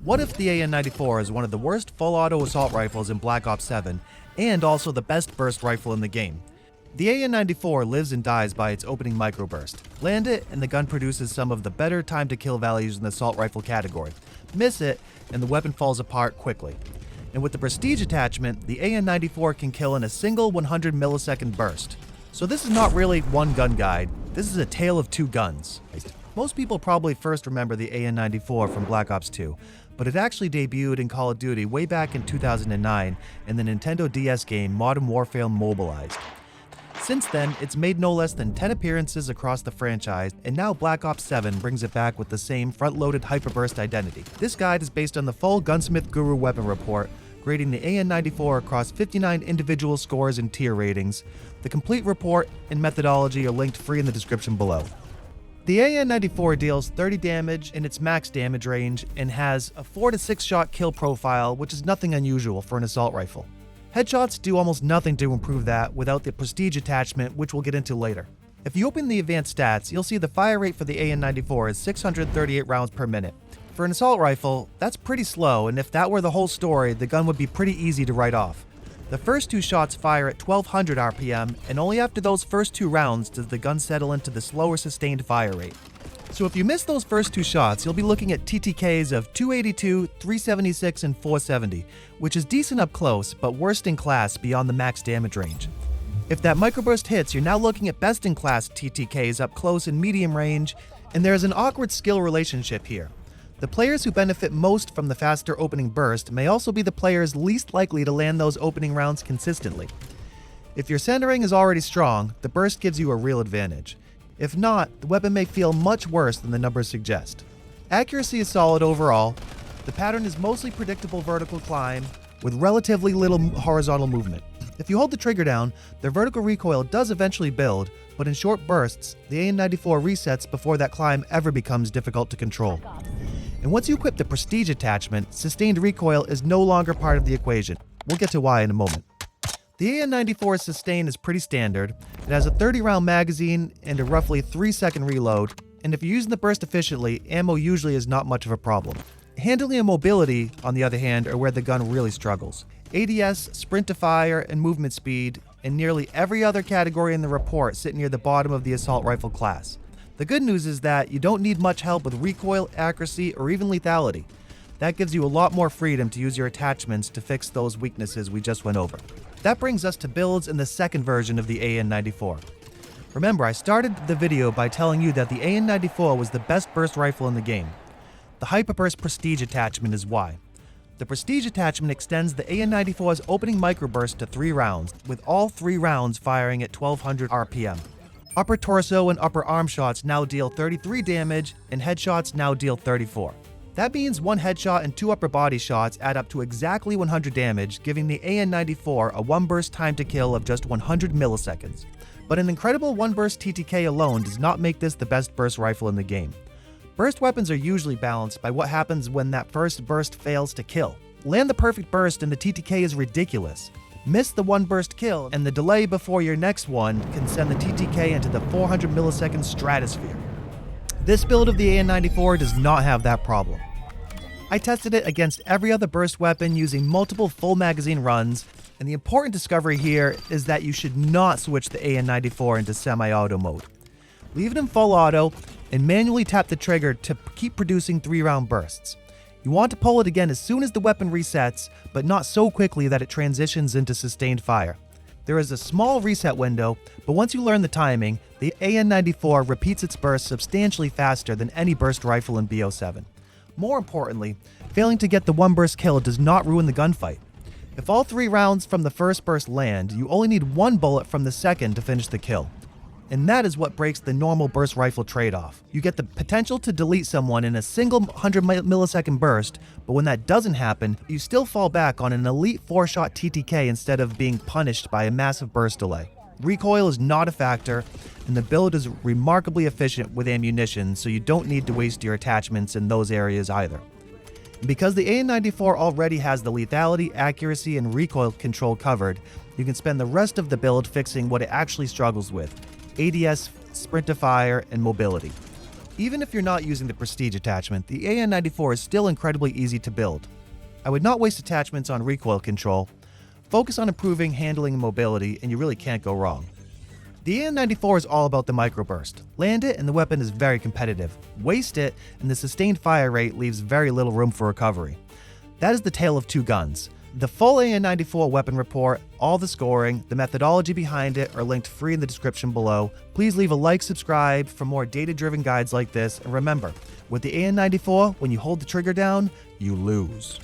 What if the AN-94 is one of the worst full-auto assault rifles in Black Ops 7, and also the best burst rifle in the game? The AN-94 lives and dies by its opening microburst. Land it, and the gun produces some of the better time-to-kill values in the assault rifle category. Miss it, and the weapon falls apart quickly. And with the prestige attachment, the AN-94 can kill in a single 100 millisecond burst. So this is not really one gun guide, this is a tale of two guns. Most people probably first remember the AN-94 from Black Ops 2, but it actually debuted in Call of Duty way back in 2009 in the Nintendo DS game Modern Warfare Mobilized. Since then, it's made no less than 10 appearances across the franchise, and now Black Ops 7 brings it back with the same front-loaded hyperburst identity. This guide is based on the full Gunsmith Guru weapon report, grading the AN-94 across 59 individual scores and tier ratings. The complete report and methodology are linked free in the description below. The AN-94 deals 30 damage in its max damage range and has a 4 to 6 shot kill profile, which is nothing unusual for an assault rifle. Headshots do almost nothing to improve that without the prestige attachment, which we'll get into later. If you open the advanced stats, you'll see the fire rate for the AN-94 is 638 rounds per minute. For an assault rifle, that's pretty slow, and if that were the whole story, the gun would be pretty easy to write off. The first two shots fire at 1200 RPM, and only after those first two rounds does the gun settle into the slower sustained fire rate. So if you miss those first two shots, you'll be looking at TTKs of 282, 376, and 470, which is decent up close, but worst in class beyond the max damage range. If that microburst hits, you're now looking at best in class TTKs up close and medium range, and there's an awkward skill relationship here. The players who benefit most from the faster opening burst may also be the players least likely to land those opening rounds consistently. If your centering is already strong, the burst gives you a real advantage. If not, the weapon may feel much worse than the numbers suggest. Accuracy is solid overall. The pattern is mostly predictable vertical climb with relatively little horizontal movement. If you hold the trigger down, the vertical recoil does eventually build, but in short bursts, the AN-94 resets before that climb ever becomes difficult to control. And once you equip the prestige attachment, sustained recoil is no longer part of the equation. We'll get to why in a moment. The AN-94's sustain is pretty standard. It has a 30-round magazine and a roughly 3-second reload, and if you're using the burst efficiently, ammo usually is not much of a problem. Handling and mobility, on the other hand, are where the gun really struggles. ADS, sprint to fire, and movement speed, and nearly every other category in the report sit near the bottom of the assault rifle class. The good news is that you don't need much help with recoil, accuracy, or even lethality. That gives you a lot more freedom to use your attachments to fix those weaknesses we just went over. That brings us to builds in the second version of the AN-94. Remember, I started the video by telling you that the AN-94 was the best burst rifle in the game. The Hyperburst Prestige attachment is why. The Prestige attachment extends the AN-94's opening microburst to 3 rounds, with all 3 rounds firing at 1200 RPM. Upper torso and upper arm shots now deal 33 damage, and headshots now deal 34. That means 1 headshot and 2 upper body shots add up to exactly 100 damage, giving the AN-94 a 1 burst time to kill of just 100 milliseconds. But an incredible 1 burst TTK alone does not make this the best burst rifle in the game. Burst weapons are usually balanced by what happens when that first burst fails to kill. Land the perfect burst and the TTK is ridiculous. Miss the 1 burst kill, and the delay before your next one can send the TTK into the 400 millisecond stratosphere. This build of the AN-94 does not have that problem. I tested it against every other burst weapon using multiple full magazine runs, and the important discovery here is that you should not switch the AN-94 into semi-auto mode. Leave it in full auto and manually tap the trigger to keep producing 3-round bursts. You want to pull it again as soon as the weapon resets, but not so quickly that it transitions into sustained fire. There is a small reset window, but once you learn the timing, the AN-94 repeats its burst substantially faster than any burst rifle in BO7. More importantly, failing to get the 1 burst kill does not ruin the gunfight. If all 3 rounds from the first burst land, you only need 1 bullet from the second to finish the kill. And that is what breaks the normal burst rifle trade-off. You get the potential to delete someone in a single 100 millisecond burst, but when that doesn't happen, you still fall back on an elite 4-shot TTK instead of being punished by a massive burst delay. Recoil is not a factor, and the build is remarkably efficient with ammunition, so you don't need to waste your attachments in those areas either. And because the AN-94 already has the lethality, accuracy, and recoil control covered, you can spend the rest of the build fixing what it actually struggles with: ADS, sprint to fire, and mobility. Even if you're not using the Prestige attachment, the AN-94 is still incredibly easy to build. I would not waste attachments on recoil control. Focus on improving handling and mobility, and you really can't go wrong. The AN-94 is all about the microburst. Land it and the weapon is very competitive. Waste it and the sustained fire rate leaves very little room for recovery. That is the tale of two guns. The full AN-94 weapon report, all the scoring, the methodology behind it are linked free in the description below. Please leave a like, subscribe for more data-driven guides like this, and remember, with the AN-94, when you hold the trigger down, you lose.